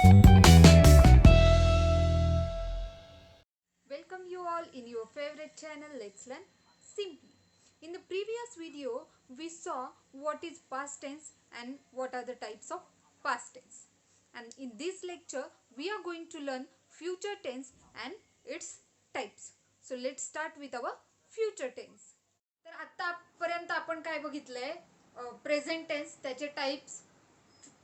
Welcome you all in your favorite channel Let's Learn Simply. In the previous video we saw what is past tense and what are the types of past tense. And in this lecture we are going to learn future tense and its types. So let's start with our future tense. तर आतापर्यंत आपण काय बघितलंय, present tense, त्याचे types,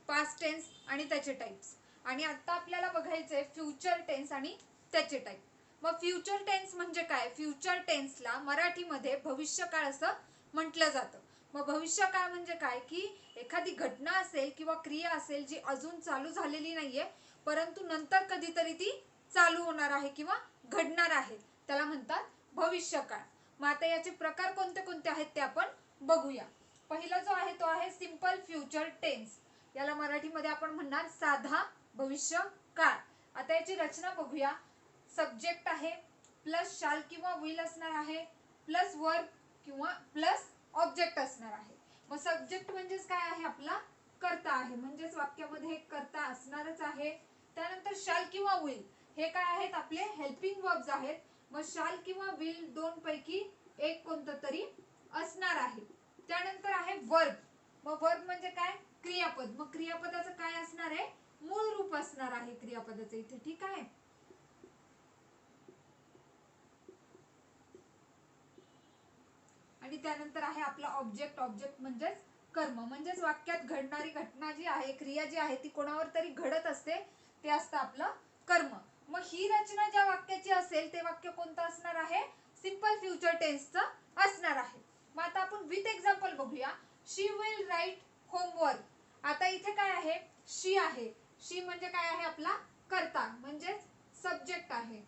past tense आणि त्याचे types. आणि आता आपल्याला बघायचंय फ्युचर टेन्स आणि त्याचे टाइप. मग फ्युचर टेन्स म्हणजे काय? फ्युचर टेन्सला मराठीमध्ये भविष्यकाळ असं म्हटलं जातं. मग भविष्यकाळ म्हणजे काय की एखादी घटना असेल किंवा क्रिया असेल जी अजून चालू झालेली नाहीये, परंतु नंतर कधीतरी ती चालू होणार आहे किंवा घडणार आहे, त्याला म्हणतात भविष्यकाळ. मग आता याचे प्रकार कोणते कोणते आहेत ते आपण बघूया. पहिला जो आहे तो आहे सिंपल फ्युचर टेन्स. याला मराठीमध्ये आपण म्हणणार साधा भविष्य काळ. आता याची रचना बघूया. सब्जेक्ट आहे, प्लस शाल किंवा विल असणार आहे, प्लस वर्ब किंवा प्लस ऑब्जेक्ट असणार आहे. मग सब्जेक्ट म्हणजेच काय आहे? आपला कर्ता आहे, म्हणजेच वाक्यामध्ये एक कर्ता असणारच आहे. त्यानंतर शाल किंवा विल हे काय आहेत? आपले हेल्पिंग वर्ब्स आहेत. मग शाल किंवा विल दोन पैकी एक कोणतं तरी असणार आहे. त्यानंतर आहे वर्ब. मग वर्ब म्हणजे काय? क्रियापद. मग क्रियापदाचं काय असणार आहे? मूळ रूप असणार आहे क्रियापदाचं इथे. ठीक आहे. आणि त्यानंतर आहे आपला ऑब्जेक्ट. ऑब्जेक्ट म्हणजेच कर्म, म्हणजेच वाक्यात घडणारी घटना जी आहे, क्रिया जी आहे ती कोणावर तरी घडत असते, ते असतं आपलं कर्म. मग ही रचना ज्या वाक्याची असेल ते वाक्य कोणतं असणार आहे? सिंपल फ्युचर टेन्सचं असणार आहे. मग आता आपण विथ एक्झाम्पल बघूया. She will write homework. आता इथे काय आहे? शी आहे. शी म्हणजे काय आहे? आपला कर्ता, म्हणजेच सब्जेक्ट आहे.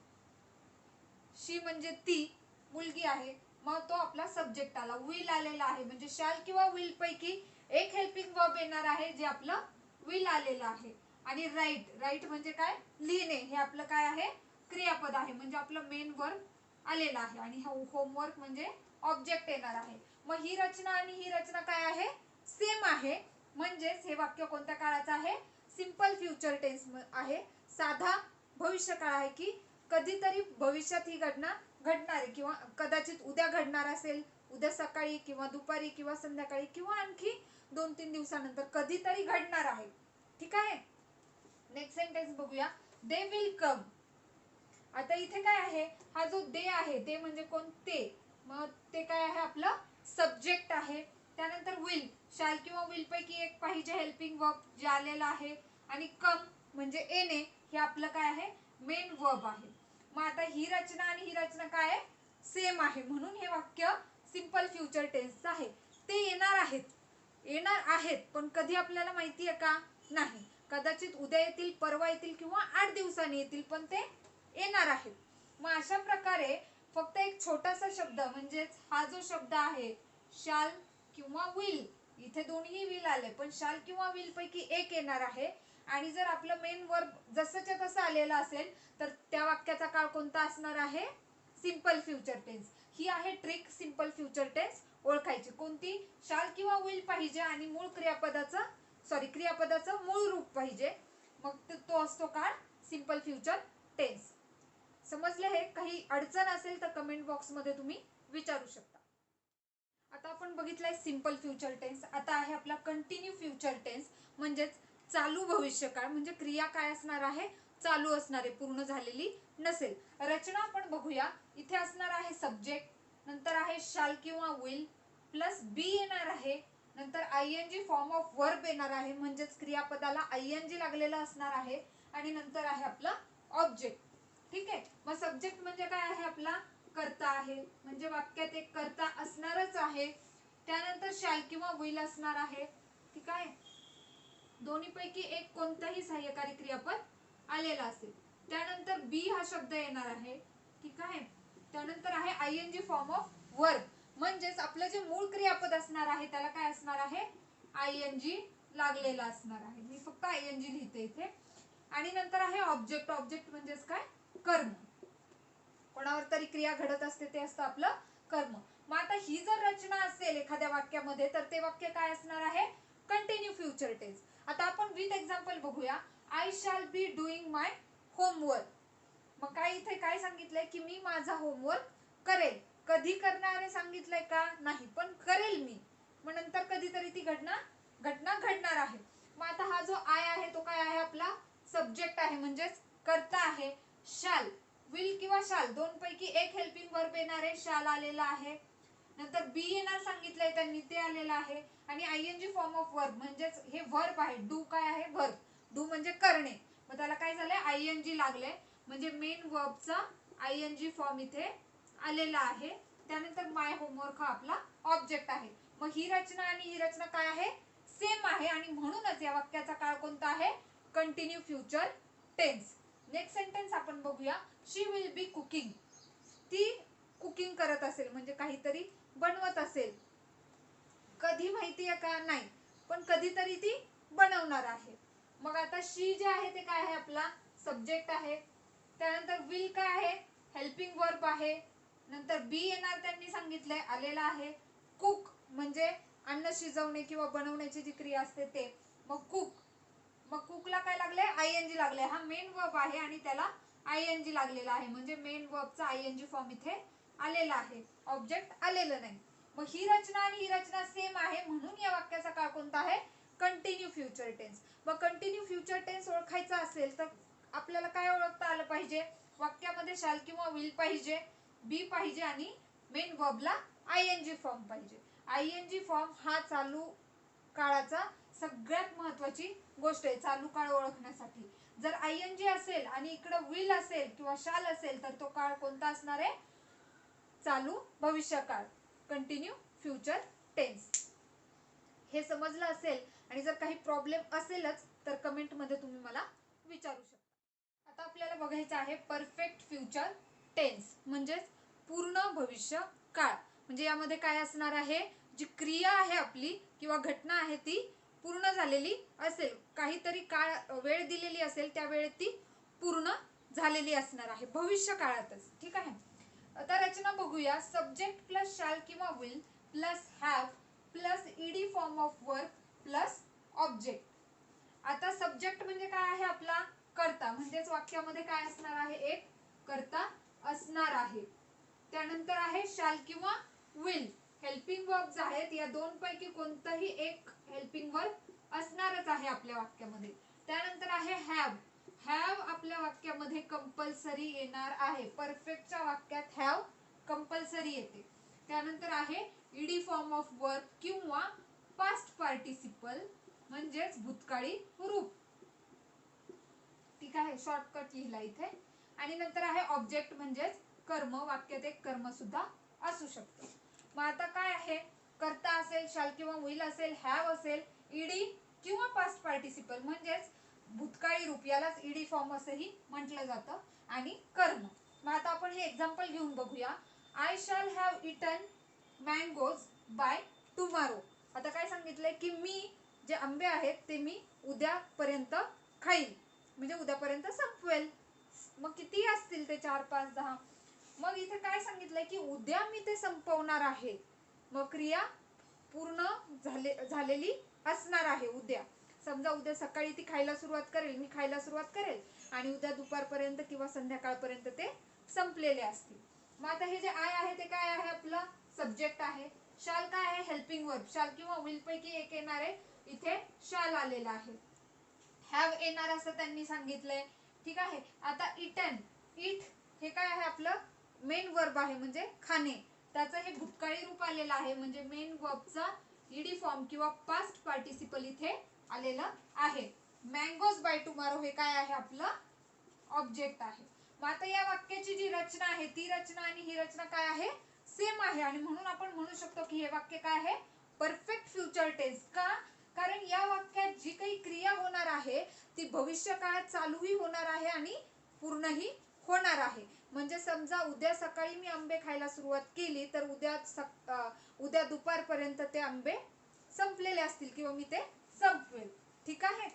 शी म्हणजे ती मुलगी आहे, मग तो आपला सब्जेक्ट आला. विल आलेला आहे, म्हणजे शाल किंवा विल पैकी एक हेल्पिंग वर्ब येणार आहे, जे आपलं विल आलेलं आहे. आणि राईट. राईट म्हणजे काय? लिहिणे. हे आपलं काय आहे? क्रियापद आहे, म्हणजे आपलं मेन वर्ब आलेला आहे. आणि होमवर्क म्हणजे ऑब्जेक्ट येणार आहे. मग ही रचना आणि ही रचना काय आहे? सेम आहे. म्हणजेच हे वाक्य कोणत्या काळाचं आहे? सिंपल फ्युचर टेन्स आहे. साधा भविष्यकाळ आहे की कधीतरी भविष्यात ही घटना घडणार आहे, किंवा कदाचित उद्या घडणार असेल, उद्या सकाळी किंवा दुपारी किंवा संध्याकाळी किंवा आणखी 2-3 दिवसानंतर कधीतरी घडणार आहे. ठीक आहे. नेक्स्ट सेंटेन्स बघूया. They will come. आता इथे काय आहे? हा जो दे आहे ते म्हणजे कोण? ते. मग ते काय आहे? आपलं सब्जेक्ट आहे. त्यानंतर विल, शाल किंवा विल पैकी एक पाहिजे हेल्पिंग वर्ब जे आलेला आहे. आणि कम म्हणजे येणे, हे आपलं काय आहे? मेन वर्ब आहे. मग आता ही रचना आणि ही रचना काय आहे? सेम आहे, म्हणून हे वाक्य सिंपल फ्युचर टेन्स आहे. ते येणार आहेत. येणार आहेत, पण कधी आपल्याला माहिती आहे का? नाही. कदाचित उद्या येतील, परवा येतील किंवा 8 दिवसांनी येतील, पण ते येणार आहेत. मग अशा प्रकारे फक्त एक छोटासा शब्द, म्हणजेच हा जो शब्द आहे शाल किंवा विल, इथे दोन्ही विल आले, पण शाल किंवा विल पैकी एक येणार आहे. आणि जर आपलं मेन वर्ब जसंच्या तसं आलेलं असेल तर त्या वाक्याचा काळ कोणता असणार आहे? Simple future tense. ही आहे ट्रिक सिंपल फ्युचर टेन्स ओळखायची. कोणती? शाल किंवा विल पाहिजे आणि मूळ क्रियापदाचं मूळ रूप पाहिजे, मग तो असतो काळ सिंपल फ्युचर टेन्स. समजले हे? काही अडचण असेल तर कमेंट बॉक्स मध्ये तुम्ही विचारू शकता. आता आपण बघितलंय सिंपल फ्युचर टेन्स. आता आहे आपला कंटिन्यू फ्युचर टेन्स, म्हणजेच चालू भविष्यकाळ. म्हणजे क्रिया काय असणार आहे? चालू असणार आहे, पूर्ण झालेली नसेल. रचना आपण बघूया. इथे असणार आहे सब्जेक्ट, नंतर आहे शाल किंवा विल, प्लस बी येणार आहे, नंतर आयएनजी फॉर्म ऑफ वर्ब येणार आहे, म्हणजेच क्रियापदाला आयएनजी लागलेला असणार आहे. आणि नंतर आहे आपला ऑब्जेक्ट. ठीक आहे. मग सब्जेक्ट म्हणजे काय आहे? आपला कर्ता आहे, म्हणजे वाक्यात एक कर्ता असणारच आहे. त्यानंतर शाल किंवा विल असणार आहे. ठीक आहे. दोन्ही पैकी एक कोणताही सहाय्यकारी क्रियापद आलेला असेल. त्यानंतर बी हा शब्द येणार आहे. ठीक आहे. त्यानंतर आहे आयएनजी फॉर्म ऑफ वर्ब, म्हणजेच आपलं जे मूळ क्रियापद असणार आहे त्याला काय असणार आहे? आयएनजी लागलेला असणार आहे. मी फक्त आयएनजी लिहिते इथे. आणि नंतर आहे ऑब्जेक्ट. ऑब्जेक्ट म्हणजेच काय? कर्म. कोणावर तरी क्रिया घडत असते, ते असतं आपलं कर्म. मग आता ही जर रचना असेल एखाद्या वाक्यामध्ये तर ते वाक्य काय असणार आहे? Continue future tense. आता आपण विथ एक्झाम्पल बघूया. I shall be doing my homework. मग काय इथे काय सांगितलंय की मी माझा होमवर्क करेल. कधी करणार आहे सांगितलंय का? नाही, पण करेल मी. मग नंतर कधीतरी ती घटना घडणार आहे. मग आता हा जो आय आहे तो काय आहे? आपला सब्जेक्ट आहे, म्हणजेच कर्ता आहे. शॅल, विल किंवा शाल दोन पैकी एक हेल्पिंग वर्ब येणार आहे, शाल आलेला आहे. नंतर बी येणार सांगितलंय त्यांनी, ते आलेलं आहे. आणि आयएनजी फॉर्म ऑफ वर्ब म्हणजेच हे वर्ब आहे. डू काय आहे? वर्ब. डू म्हणजे करणे. मग त्याला काय झालंय? आयएनजी लागले, म्हणजे मेन वर्बचा आयएनजी फॉर्म इथे आलेला आहे. त्यानंतर माय होमवर्क हा आपला ऑब्जेक्ट आहे. मग ही रचना आणि ही रचना काय आहे? सेम आहे, आणि म्हणूनच या वाक्याचा काळ कोणता आहे? Continue future tense. Next sentence आपण बघूया. She will be cooking. ती कुकिंग करत असेल, म्हणजे काहीतरी बनवत असेल. कधी माहितीये का? नाही, पण कधीतरी ती बनवणार आहे. मग आता शी जे आहे ते काय आहे? आपला सब्जेक्ट आहे. त्यानंतर विल काय आहे? हेल्पिंग वर्ब आहे. नंतर बी येणार त्यांनी सांगितलंय, आलेला आहे. कुक म्हणजे अन्न शिजवणे किंवा बनवण्याची जी क्रिया असते ते. मग कुक, मग कुकला काय लागले? आयएनजी लागले. हा मेन वर्ब आहे आणि त्याला आयएनजी लागलेला आहे, म्हणजे मेन वर्बचा आयएनजी फॉर्म इथे आलेला आहे, ऑब्जेक्ट आलेलं नाही. मग ही रचना आणि ही रचना सेम आहे, म्हणून या वाक्याचा काळ कोणता आहे? Continue future tense. मग कंटिन्यू फ्युचर टेन्स ओळखायचा असेल तर आपल्याला काय ओळखता आलं पाहिजे? वाक्यामध्ये शाल किंवा विल पाहिजे, बी पाहिजे आणि मेन वर्बला आयएनजी फॉर्म पाहिजे. आयएनजी फॉर्म हा चालू काळाचा सगळ्यात महत्वाची गोष्ट आहे चालू काळ ओळखण्यासाठी. जर आयएनजी असेल आणि इकडे विल असेल किंवा शाल असेल तर तो काळ कोणता असणार आहे? चालू भविष्यकाळ, कंटिन्यू फ्युचर टेन्स. हे समजलं असेल, आणि जर काही प्रॉब्लेम असेलच तर कमेंट मध्ये तुम्ही मला विचारू शकता. आता आपल्याला बघायचं आहे परफेक्ट फ्युचर टेन्स, म्हणजेच पूर्ण भविष्य काळ. म्हणजे यामध्ये काय असणार आहे? जी क्रिया आहे आपली किंवा घटना आहे ती पूर्ण झालेली असेल, काहीतरी काळ वेळ दिलेली असेल, त्या वेळेत ती पूर्ण झालेली असणार आहे, भविष्य काळातच. ठीक आहे. आता रचना बघूया. सब्जेक्ट प्लस शॅल किंवा will plus have plus ED form of verb plus object. आता सब्जेक्ट म्हणजे काय आहे? आपला कर्ता, म्हणजेच वाक्यामध्ये काय असणार आहे? एक कर्ता असणार आहे. त्यानंतर आहे शॅल किंवा विल, हेल्पिंग वर्ब्स आहेत. या दोन पैकी कोणताही एक हेल्पिंग वर्ब असणारच आहे आपल्या वाक्यामध्ये. त्यानंतर आहे हॅव. हॅव आपल्या वाक्यामध्ये कंपल्सरी येणार आहे. परफेक्टच्या वाक्यात हॅव कंपल्सरी येते. त्यानंतर आहे ईडी फॉर्म ऑफ वर्ब किंवा पास्ट पार्टिसिपल, म्हणजेच भूतकाळी रूप. ठीक आहे, शॉर्टकट लिहिला इथे. आणि नंतर आहे ऑब्जेक्ट, म्हणजेच कर्म. वाक्यात एक कर्म सुद्धा असू शकतं. मग आता काय आहे? कर्ता असेल, शाल किंवा विल असेल, हॅव असेल, ईडी किंवा पास्ट पार्टिसिपल म्हणजेच भूतकाळी रूप, यालाच ईडी फॉर्म असंही म्हटलं जातं, आणि कर्म. मग आता आपण हे एक्झाम्पल घेऊन बघूया. I shall have eaten mangoes by tomorrow. आता काय सांगितलंय की मी जे आंबे आहेत ते मी उद्यापर्यंत खाईल, म्हणजे उद्यापर्यंत संपवेल. मग किती असतील ते? 4, 5, 10. मग इथे काय सांगितलंय की उद्या मी ते संपवणार आहे. मग क्रिया पूर्ण झालेली असणार आहे उद्या. समजा उद्या सकाळी ती खायला सुरुवात करेल, मी खायला सुरुवात करेल, आणि उद्या दुपारपर्यंत किंवा संध्याकाळपर्यंत ते संपलेले असतील. मग आता हे जे आय आहे ते काय आहे? आपलं सब्जेक्ट आहे. शाल काय आहे? Helping verb. शाल किंवा विल पैकी एक येणार आहे, इथे शाल आलेला आहे. हॅव येणार असं त्यांनी सांगितलंय. ठीक आहे. आता इटन, इट हे काय आहे? आपलं मेन वर्ब आहे, म्हणजे खाणे. त्याचं हे भूतकाळी रूप आलेलं आहे, म्हणजे मेन वर्बचा ईडी फॉर्म किंवा पास्ट पार्टिसिपल इथे आलेलं आहे. मँगोज बाय टुमारो हे काय आहे? आपलं ऑब्जेक्ट आहे. मग आता या वाक्याची जी रचना आहे ती रचना आणि ही रचना काय आहे? सेम आहे, आणि म्हणून आपण म्हणू शकतो की हे वाक्य काय आहे? Perfect future tense. का? कारण या वाक्यात जी काही क्रिया होणार आहे ती भविष्य काळात चालूही होणार आहे आणि पूर्णही होणार आहे. म्हणजे समजा उद्या सकाळी मी आंबे खायला सुरुवात केली तर उद्या दुपारपर्यंत ते आंबे संपलेले असतील किंवा मी ते संपवेल. ठीक आहे.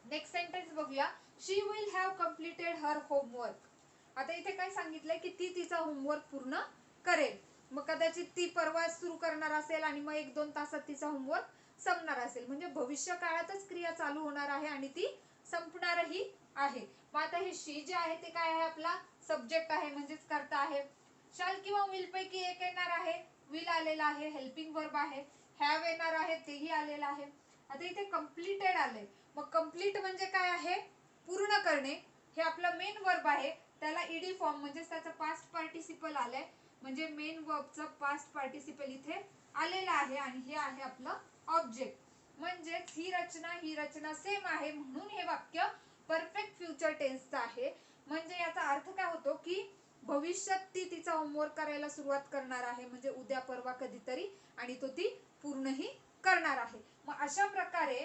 नेक्स्ट सेंटेन्स बघूया. She will have completed her homework. आता इथे काय सांगितलंय की ती तिचा होमवर्क पूर्ण करेल. मग कदाचित ती परवा सुरू करणार असेल आणि मग 1-2 तासात तिचा होमवर्क संपणार असेल, म्हणजे भविष्य काळातच क्रिया चालू होणार आहे आणि ती संपणारही आहे. मग आता हे शी जे आहे ते काय आहे, आपला सब्जेक्ट आहे म्हणजेच कर्ता आहे. शाल किंवा विल पैकी एक येणार आहे, विल आलेला आहे, हेल्पिंग वर्ब आहे. हॅव येणार आहे, तेही आलेलं आहे. आता इथे कम्प्लीटेड आलंय. मग कम्प्लीट म्हणजे काय आहे, पूर्ण करणे. हे आपलं मेन वर्ब आहे, त्याला ईडी फॉर्म म्हणजेच त्याचं पास्ट पार्टिसिपल आलंय, म्हणजे मेन वर्बचं पास्ट पार्टिसिपल इथे आलेलं आहे. आणि हे आहे आपलं ऑब्जेक्ट. म्हणजेच ही रचना सेम आहे, म्हणून हे वाक्य परफेक्ट फ्युचर टेन्सचं आहे. म्हणजे याचा अर्थ काय होतो की भविष्यात ती तिचा होमवर्क करायला सुरुवात करणार आहे, म्हणजे उद्या परवा कधीतरी, आणि तो ती पूर्णही करणार आहे. मग अशा प्रकारे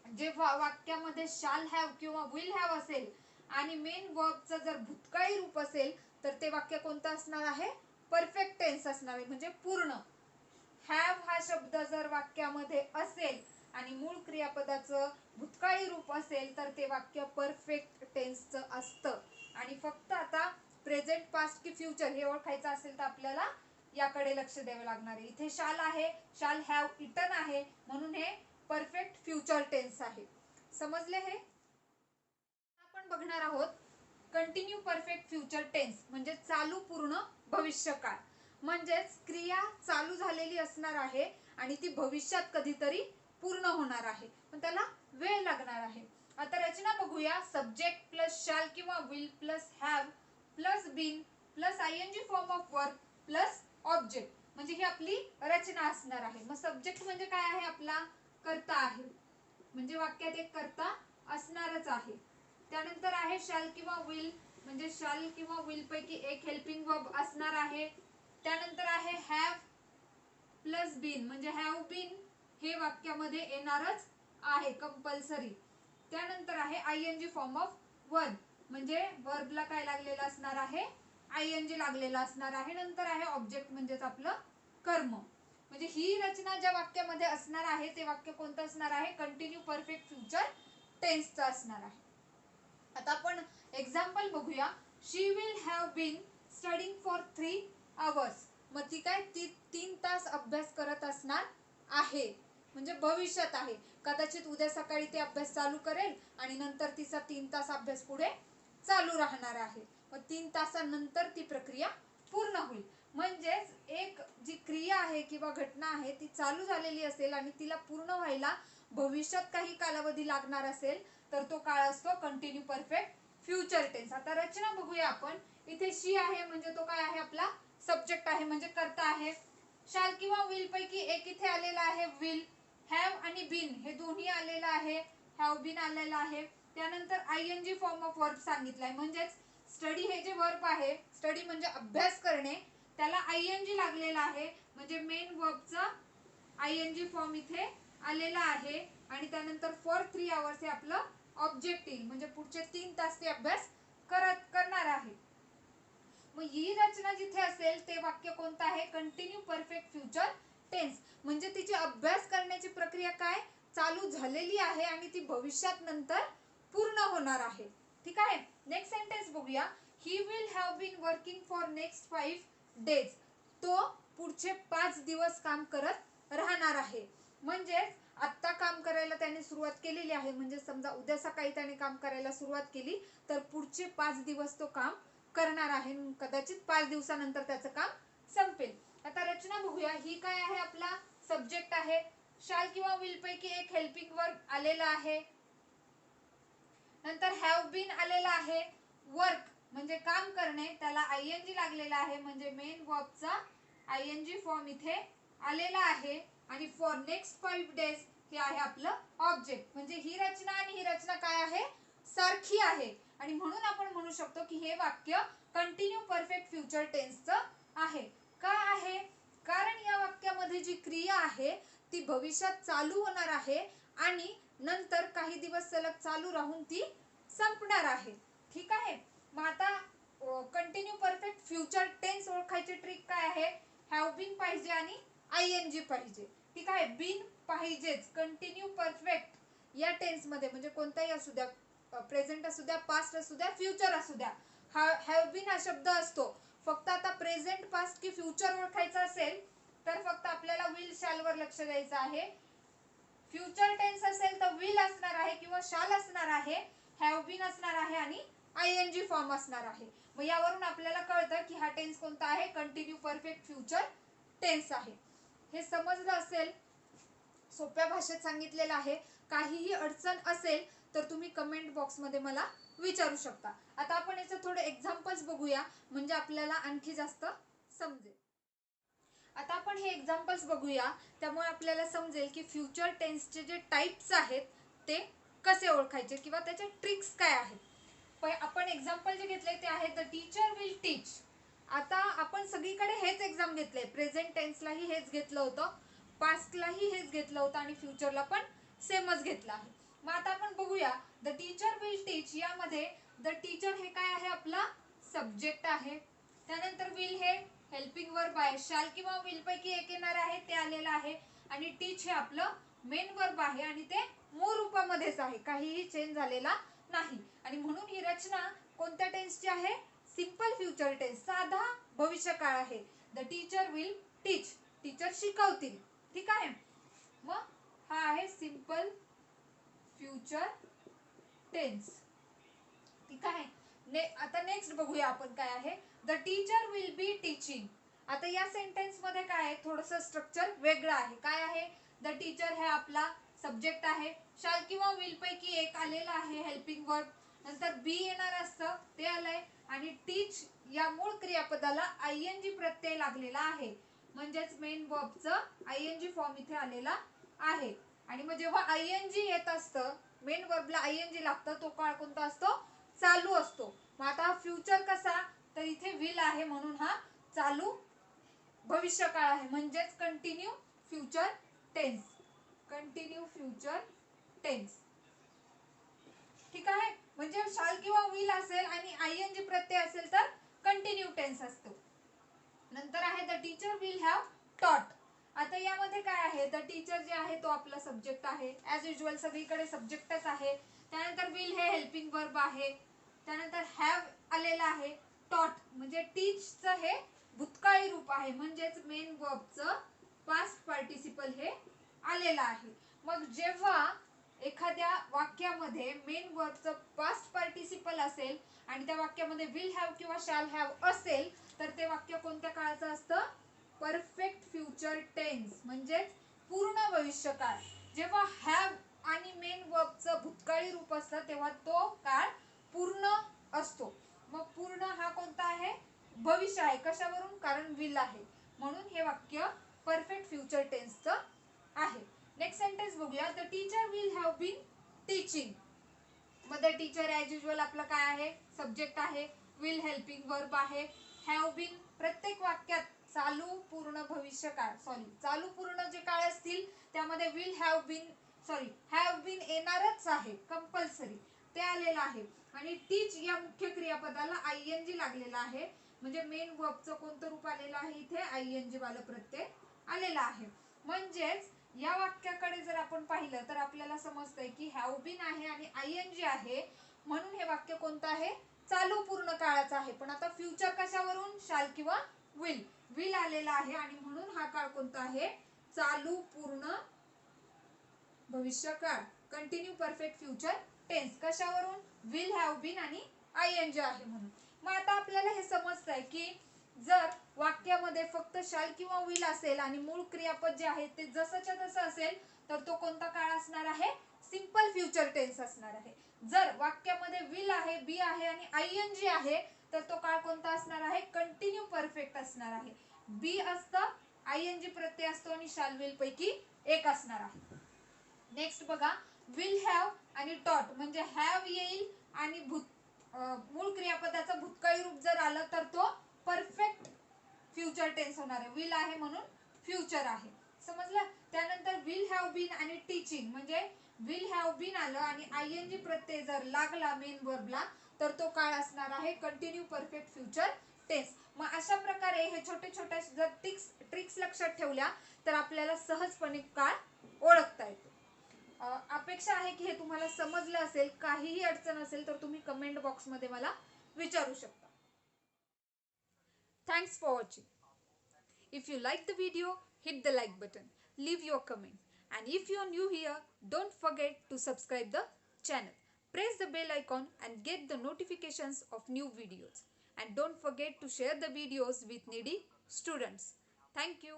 जेव्हा वाक्यामध्ये शाल हॅव किंवा विल हॅव असेल आणि मेन वर्बचं जर भूतकाळी रूप असेल तर ते वाक्य कोणतं असणार आहे, परफेक्ट टेन्स असणार आहे, म्हणजे पूर्ण. हॅव हा शब्द जर वाक्यामध्ये असेल आणि मूळ क्रियापदाचं भूतकाळी रूप असेल तर ते वाक्य परफेक्ट टेन्सचं असतं. आणि फक्त आता प्रेझेंट, पास्ट की फ्युचर हे ओळखायचं असेल तर आपल्याला याकडे लक्ष द्यावे लागणार आहे. इथे शाल आहे, शाल हॅव इटन आहे, म्हणून हे परफेक्ट फ्युचर टेन्स आहे. समजले हे? आपण बघणार आहोत कंटिन्यू परफेक्ट फ्युचर टेन्स, म्हणजे चालू पूर्ण भविष्यकाळ. म्हणजेच क्रिया चालू झालेली असणार आहे आणि ती भविष्यात कधीतरी पूर्ण होणार आहे, पण त्याला वेळ लागणार आहे. आता रचना बघूया. सब्जेक्ट प्लस शाल किंवा will plus have plus been plus ING form of verb plus object, म्हणजे ही आपली रचना असणार आहे. मग सब्जेक्ट म्हणजे काय आहे, आपला कर्ता आहे, म्हणजे वाक्यात एक कर्ता असणारच आहे. त्यानंतर आहे शाल किंवा विल, म्हणजे शाल किंवा विल पैकी एक हेल्पिंग वर्ब असणार आहे. त्यानंतर आहे हॅव प्लस बीन, म्हणजे हॅव बीन हे वाक्यामध्ये येणारच आहे कंपल्सरी. त्यानंतर आहे आयएनजी फॉर्म ऑफ वर्ब, म्हणजे वर्बला काय लागलेला असणार आहे, आयएनजी लागलेला असणार आहे. नंतर आहे ऑब्जेक्ट, म्हणजेच आपलं कर्म. म्हणजे ही रचना ज्या वाक्यामध्ये असणार आहे ते वाक्य कोणतं असणार आहे, कंटिन्यू परफेक्ट फ्युचर टेन्सचं असणार आहे. आता आपण एक्झाम्पल बघूया. She will have been studying for 3 hours. मग ती काय, ती 3 तास अभ्यास करत असणार आहे, म्हणजे भविष्यात आहे. कदाचित उद्या सकाळी ती अभ्यास चालू करेल आणि नंतर तिचा 3 तास अभ्यास पुढे चालू राहणार आहे. मग 3 तासानंतर ती प्रक्रिया पूर्ण होईल. म्हणजेच एक जी क्रिया आहे किंवा घटना आहे ती चालू झालेली असेल आणि तिला पूर्ण व्हायला भविष्यात काही कालावधी लागणार असेल तर तो काळ असतो कंटिन्यू परफेक्ट फ्युचर टेन्स. आता रचना बघूया आपण. इथे शी आहे, म्हणजे तो काय आहे, आपला सब्जेक्ट आहे, म्हणजे कर्ता आहे. शाल किंवा विल पैकी एक इथे आलेला आहे, विल. हॅव आणि बीन हे दोन्ही आलेलं आहे, हॅव बीन आलेलं आहे. त्यानंतर आयएनजी फॉर्म ऑफ वर्ब सांगितलाय, म्हणजेच स्टडी हे जे वर्ब आहे, स्टडी म्हणजे अभ्यास करणे, त्याला आयएनजी लागलेला आहे, म्हणजे मेन वर्बचा आयएनजी फॉर्म इथे आलेला आहे. आणि त्यानंतर फॉर 3 hours हे आपलं ऑब्जेक्ट येईल, म्हणजे पुढचे 3 तास ते अभ्यास करणार आहे. मग ही रचना जिथे असेल ते वाक्य कोणतं आहे, कंटिन्यू परफेक्ट फ्युचर टेन्स, म्हणजे तिची अभ्यास करण्याची प्रक्रिया काय चालू झालेली आहे आणि ती भविष्यात नंतर पूर्ण होणार आहे. ठीक आहे. नेक्स्ट सेंटेन्स बघूया. He will have been working for next 5 days. तो पुढचे 5 दिवस काम करत राहणार आहे. म्हणजेच आत्ता काम करायला त्याने सुरुवात केलेली आहे, म्हणजे समजा उद्या सकाळी त्याने काम करायला सुरुवात केली तर पुढचे 5 दिवस तो काम करणार आहे. कदाचित 5 दिवसानंतर त्याचं काम संपेल. आता रचना बघूया. ही काय आहे, आपला सब्जेक्ट आहे. शाल किंवा विल पैकी एक हेल्पिंग वर्ब आलेला आहे. नंतर हॅव बीन आलेला आहे. वर्क म्हणजे काम करणे, त्याला आयएनजी लागलेला आहे, म्हणजे मेन वर्बचा आयएनजी फॉर्म इथे आलेला आहे. आणि फॉर नेक्स्ट 5 days हे आहे आपलं ऑब्जेक्ट. म्हणजे ही रचना आणि ही रचना काय आहे, सारखी आहे. आणि म्हणून आपण म्हणू शकतो की हे वाक्य कंटिन्यू परफेक्ट फ्युचर टेन्सचं आहे. का आहे, कारण या वाक्यामध्ये जी क्रिया आहे ती भविष्यात चालू होणार आहे आणि नंतर काही दिवस सलग चालू राहून ती संपणार आहे. ठीक आहे. मग आता कंटिन्यू परफेक्ट फ्युचर टेन्स ओळखायची ट्रिक काय आहे, हॅव बीन पाहिजे आणि आयएनजी पाहिजे. ठीक आहे. बीन पाहिजेच कंटिन्यू परफेक्ट या टेन्स मध्ये, म्हणजे कोणताही असू द्या, प्रेझेंट असू द्या, पास्ट असू द्या, फ्युचर असू द्या, हॅव बीन हा शब्द असतो. फक्त आता प्रेझेंट, पास्ट की फ्युचर ओळखायचं असेल तर फक्त आपल्याला विल शाल वर लक्ष द्यायचं आहे. फ्युचर टेन्स असेल तर विल असणार आहे किंवा शाल असणार आहे, हॅव बीन असणार आहे आणि आयएनजी फॉर्म असणार आहे. मग यावरून आपल्याला कळतं की हा टेन्स कोणता आहे, कंटिन्यू परफेक्ट फ्युचर टेन्स आहे. हे समजलं असेल, सोप्या भाषेत सांगितलेलं आहे. काहीही अडचण असेल तर तुम्ही कमेंट बॉक्समध्ये मला विचारू शकता. आता आपण याचे थोडे एक्झाम्पल्स बघूया म्हणजे आपल्याला आणखी जास्त समजेल. आता आपण हे एक्झाम्पल्स बघूया, त्यामुळे आपल्याला समजेल की फ्युचर टेन्सचे जे टाइप्स आहेत ते कसे ओळखायचे किंवा त्याचे ट्रिक्स काय आहेत. आपण एक्झाम्पल जे घेतले ते आहे द टीचर विल टीच. आता आपण सगळीकडे हेच एक्झाम घेतले, प्रेझेंट टेन्सलाही हेच घेतलं होतं, पास्टलाही हेच घेतलं होतं आणि फ्युचरला पण सेमच घेतलं आहे. मग आता आपण बघूया द टीचर विल टीच. यामध्ये द टीचर हे काय आहे, आपला सब्जेक्ट आहे. त्यानंतर विल हे हेल्पिंग वर्ब आहे, शाल किंवा विल पैकी एक येणार आहे ते आलेलं आहे. आणि टीच हे आपलं मेन वर्ब आहे आणि ते मूळ रूपामध्येच आहे, काहीही चेंज झालेला नाही. आणि म्हणून ही रचना कोणत्या टेन्सची आहे, सिंपल फ्युचर टेन्स, साधा भविष्यकाळ आहे. The teacher will teach, teacher शिकवतील. ठीक आहे, मग हा आहे सिंपल फ्युचर टेन्स. ठीक आहे. आता नेक्स्ट बघूया आपण काय आहे, the teacher will be teaching. आता या सेंटेन्स मध्ये काय आहे, थोडस स्ट्रक्चर वेगळं आहे. काय आहे, द टीचर हे आपला सब्जेक्ट आहे, शाल किंवा विल पैकी एक आलेला आहे हेल्पिंग वर्ब, नंतर बी येणार असतं ते आलंय आणि टीच या मूळ क्रियापदाला आयएनजी प्रत्यय लागलेला आहे, म्हणजेच मेन वर्बचं आयएनजी फॉर्म इथे आलेला आहे. आणि मग जेव्हा आयएनजी येत असतं, मेन वर्बला आयएनजी लागतं, तो काळ कोणता असतो, चालू असतो. मग आता फ्युचर कसा, तर इथे विल आहे म्हणून हा चालू भविष्यकाळ आहे, म्हणजेच continue future tense. Continue future tense. ठीक आहे, म्हणजे शाल किंवा विल असेल आणि आयएनजी प्रत्यय असेल तर कंटिन्यू टेन्स असतो. नंतर आहे द टीचर विल हॅव टॉट. आता यामध्ये काय आहे, द टीचर जे आहे तो आपला सब्जेक्ट आहे, ऍज युजल सगळीकडे सब्जेक्टच आहे. त्यानंतर विल हे हेल्पिंग वर्ब आहे. त्यानंतर हॅव आलेला आहे. टॉट म्हणजे टीचचं हे भूतकाळी रूप आहे, म्हणजेच मेन वर्बचं पास्ट पार्टिसिपल हे आलेलं आहे. मग जेव्हा एखाद्या वाक्यामध्ये मेन वर्बचं पास्ट पार्टिसिपल असेल आणि त्या वाक्यामध्ये विल हॅव किंवा शॅल हॅव असेल तर ते वाक्य कोणत्या काळाचं असतं, परफेक्ट फ्युचर टेन्स, म्हणजेच पूर्ण भविष्यकाळ. जेव्हा हॅव आणि मेन वर्बचं भूतकाळी रूप असतं तेव्हा तो काळ पूर्ण असतो. मग पूर्ण हा कोणता आहे, भविष्य आहे. कशावरून, कारण विल आहे, म्हणून हे वाक्य परफेक्ट फ्युचर टेन्सचं आहे. नेक्स्ट सेंटेन्स बघूया, the teacher will have been teaching. मग द टीचर ऍज युजल आपलं काय आहे, सब्जेक्ट आहे, विल हेल्पिंग वर्ब आहे, हॅव बीन प्रत्येक वाक्यात चालू पूर्ण भविष्यकाळ, चालू पूर्ण जे काळ असतील त्यामध्ये विल हॅव बीन येणारच आहे कंपल्सरी, ते आलेलं आहे. आणि टीच या मुख्य क्रियापदाला आयएनजी लागलेला आहे, म्हणजे मेन वर्बचं कोणतं रूप आलेलं आहे इथे, आयएनजी वाला प्रत्यय आलेला आहे. म्हणजेच या वाक्याकडे जर आपण पाहिलं तर आपल्याला समजतंय की हॅव बीन आहे आणि आयएनजी आहे, म्हणून हे वाक्य कोणतं आहे, चालू पूर्ण काळाचं आहे. पण आता फ्युचर कशावरून, शाल किंवा विल आलेला आहे आणि म्हणून हा काळ कोणता आहे, चालू पूर्ण भविष्यकाळ, कंटिन्यू परफेक्ट फ्युचर टेन्स. कशावरून, विल हॅव बीन आणि आयएनजी आहे म्हणून. मग आता आपल्याला हे समजतंय की जर वाक्यामध्ये फक्त शाल किंवा विल असेल आणि मूळ क्रियापद जे आहे ते जसंच्या तसं असेल तर तो कोणता काळ असणार आहे, सिंपल फ्युचर टेन्स असणार आहे. जर वाक्यामध्ये विल आहे, बी आहे आणि आयएनजी आहे तर तो काळ कोणता असणार आहे, कंटिन्यू परफेक्ट असणार आहे. बी असतं, आयएनजी प्रत्यय असतो आणि शाल विल पैकी एक असणार आहे. नेक्स्ट बघा, विल हॅव आणि टॉट म्हणजे हॅव येईल आणि मूळ क्रियापदाचं भूतकाळी रूप जर आलं तर तो परफेक्ट फ्युचर टेन्स होणार आहे, विल आहे म्हणून फ्युचर आहे, समजलं. त्यानंतर विल हॅव बीन आणि टीचिंग म्हणजे विल हॅव बीन आलं आणि आयएनजी प्रत्यय जर लागला मेन वर्बला तर तो काळ असणार आहे कंटिन्यू परफेक्ट फ्युचर टेन्स. मग अशा प्रकारे हे छोटे छोटे जर ट्रिक्स लक्षात ठेवल्या तर आपल्याला सहजपणे काळ ओळखता येतो. अपेक्षा आहे की हे तुम्हाला समजलं असेल. काहीही अडचण असेल तर तुम्ही कमेंट बॉक्स मध्ये मला विचारू शकता. Thanks for watching. If you like the video, hit the like button. Leave your comment. And if you are new here, don't forget to subscribe the channel. Press the bell icon and get the notifications of new videos. And don't forget to share the videos with needy students. Thank you.